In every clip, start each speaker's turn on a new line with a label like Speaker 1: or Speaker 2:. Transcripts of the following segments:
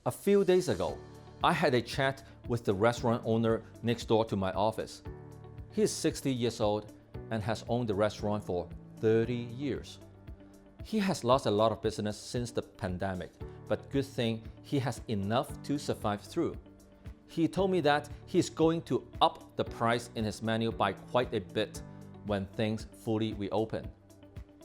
Speaker 1: A few days ago, I had a chat with the restaurant owner next door to my office. He is 60 years old and has owned the restaurant for 30 years. He has lost a lot of business since the pandemic, but good thing he has enough to survive through. He told me that he's going to up the price in his menu by quite a bit when things fully reopen.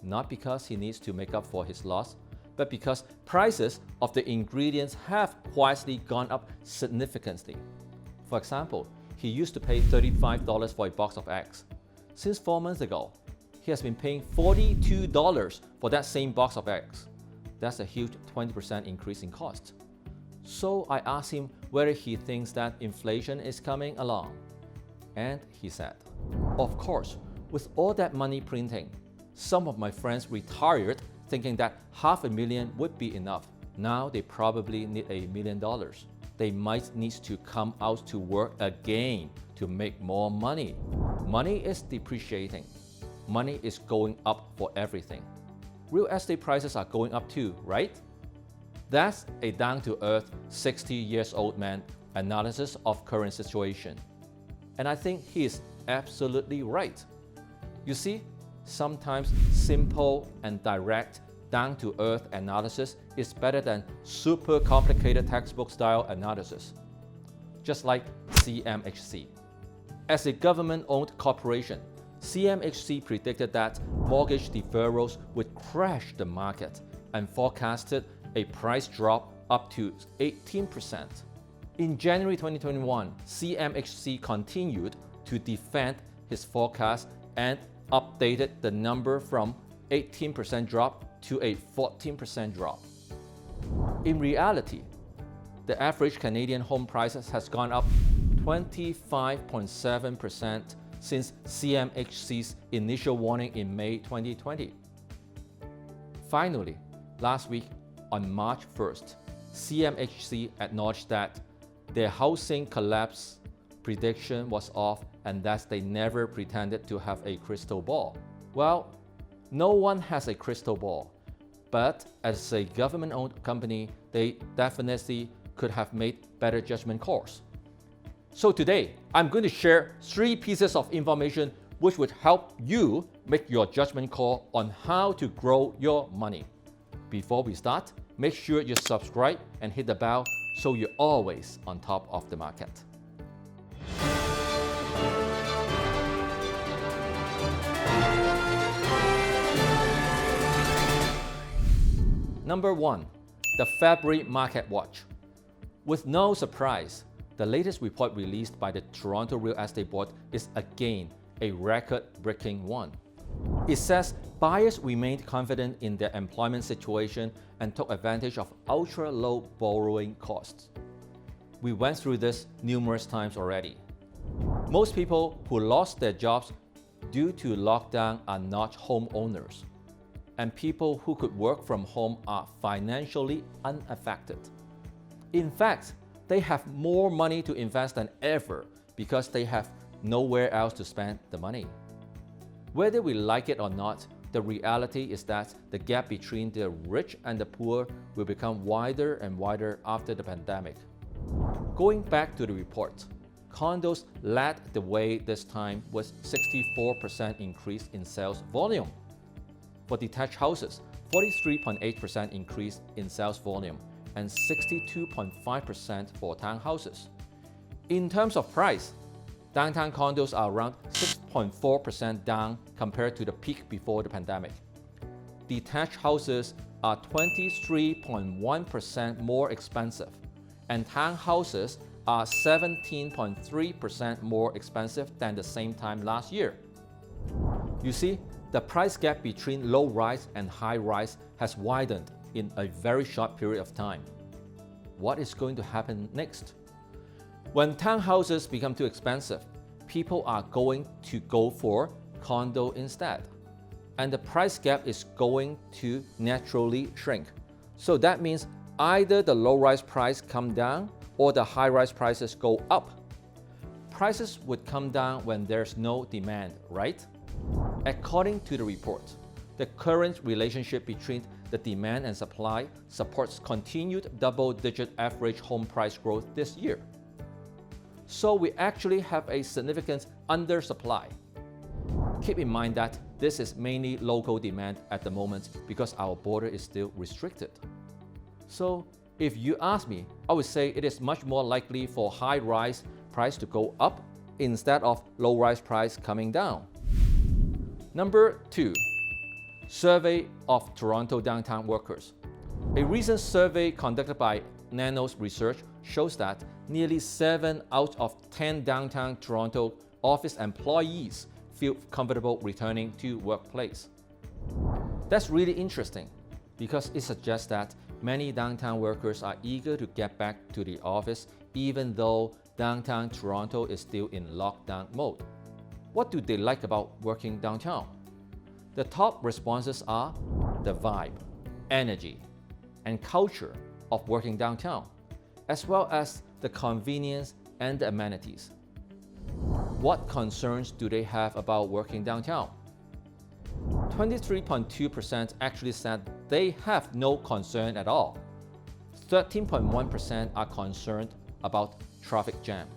Speaker 1: Not because he needs to make up for his loss, but because prices of the ingredients have quietly gone up significantly. For example, he used to pay $35 for a box of eggs. Since 4 months ago, he has been paying $42 for that same box of eggs. That's a huge 20% increase in cost. So I asked him whether he thinks that inflation is coming along. And he said, "Of course, with all that money printing, some of my friends retired thinking that $500,000 would be enough. Now they probably need $1 million. They might need to come out to work again to make more money. Money is depreciating. Money is going up for everything. Real estate prices are going up too, right?" That's a down-to-earth 60-year-old man analysis of current situation. And I think he is absolutely right. You see, sometimes simple and direct, down-to-earth analysis is better than super complicated textbook-style analysis. Just like CMHC. As a government-owned corporation, CMHC predicted that mortgage deferrals would crash the market and forecasted a price drop up to 18%. In January 2021, CMHC continued to defend his forecast and updated the number from 18% drop to a 14% drop. In reality, the average Canadian home prices has gone up 25.7% since CMHC's initial warning in May 2020. Finally, last week on March 1st, CMHC acknowledged that their housing collapse prediction was off and that they never pretended to have a crystal ball. Well, no one has a crystal ball, but as a government-owned company, they definitely could have made better judgment calls. So today, I'm going to share 3 pieces of information which would help you make your judgment call on how to grow your money. Before we start, make sure you subscribe and hit the bell so you're always on top of the market. Number 1, the February Market Watch. With no surprise, the latest report released by the Toronto Real Estate Board is again a record-breaking one. It says buyers remained confident in their employment situation and took advantage of ultra-low borrowing costs. We went through this numerous times already. Most people who lost their jobs due to lockdown are not homeowners, and people who could work from home are financially unaffected. In fact, they have more money to invest than ever because they have nowhere else to spend the money. Whether we like it or not, the reality is that the gap between the rich and the poor will become wider and wider after the pandemic. Going back to the report, condos led the way this time with 64% increase in sales volume. For detached houses, 43.8% increase in sales volume and 62.5% for townhouses. In terms of price, downtown condos are around 6.4% down compared to the peak before the pandemic. Detached houses are 23.1% more expensive, and townhouses are 17.3% more expensive than the same time last year. You see, the price gap between low-rise and high-rise has widened in a very short period of time. What is going to happen next? When townhouses become too expensive, people are going to go for condo instead, and the price gap is going to naturally shrink. So that means either the low-rise price come down or the high-rise prices go up. Prices would come down when there's no demand, right? According to the report, The current relationship between the demand and supply supports continued double-digit average home price growth this year. So we actually have a significant undersupply. Keep in mind that this is mainly local demand at the moment because our border is still restricted. So if you ask me, I would say it is much more likely for high-rise price to go up instead of low-rise price coming down. Number 2. Survey of Toronto downtown workers. A recent survey conducted by Nanos Research shows that nearly 7 out of 10 downtown Toronto office employees feel comfortable returning to workplace. That's really interesting because it suggests that many downtown workers are eager to get back to the office even though downtown Toronto is still in lockdown mode. What do they like about working downtown? The top responses are the vibe, energy, and culture of working downtown, as well as the convenience and the amenities. What concerns do they have about working downtown? 23.2% actually said they have no concern at all. 13.1% are concerned about traffic jam.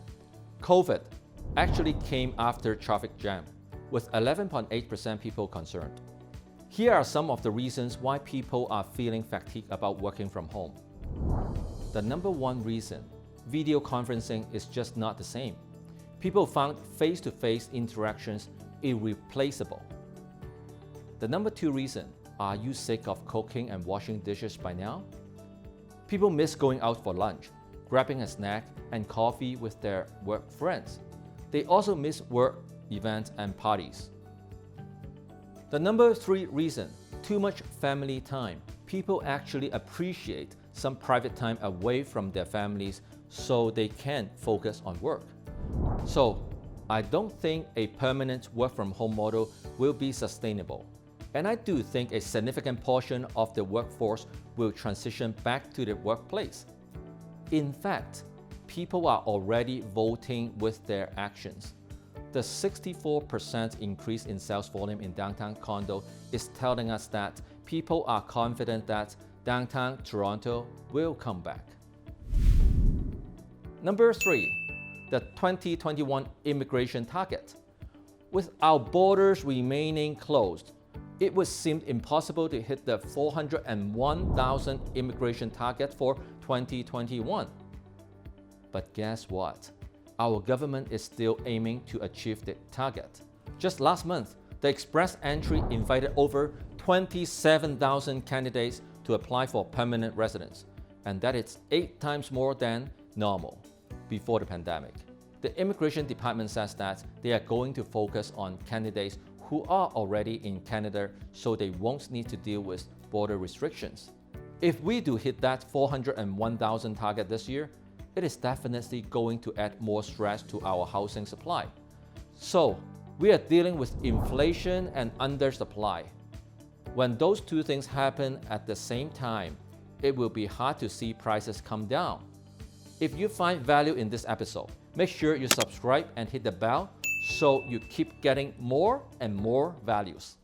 Speaker 1: COVID actually came after traffic jam, with 11.8% people concerned. Here are some of the reasons why people are feeling fatigued about working from home. The number 1 reason, video conferencing is just not the same. People found face-to-face interactions irreplaceable. The number 2 reason, are you sick of cooking and washing dishes by now? People miss going out for lunch, grabbing a snack and coffee with their work friends. They also miss work events and parties. The number 3 reason, too much family time. People actually appreciate some private time away from their families so they can focus on work. So, I don't think a permanent work from home model will be sustainable. And I do think a significant portion of the workforce will transition back to the workplace. In fact, people are already voting with their actions. The 64% increase in sales volume in downtown condo is telling us that people are confident that downtown Toronto will come back. Number 3, the 2021 immigration target. With our borders remaining closed, it would seem impossible to hit the 401,000 immigration target for 2021. But guess what? Our government is still aiming to achieve the target. Just last month, the Express Entry invited over 27,000 candidates to apply for permanent residence, and that is 8 times more than normal before the pandemic. The Immigration Department says that they are going to focus on candidates who are already in Canada so they won't need to deal with border restrictions. If we do hit that 401,000 target this year, it is definitely going to add more stress to our housing supply. So, we are dealing with inflation and undersupply. When those 2 things happen at the same time, it will be hard to see prices come down. If you find value in this episode, make sure you subscribe and hit the bell so you keep getting more and more values.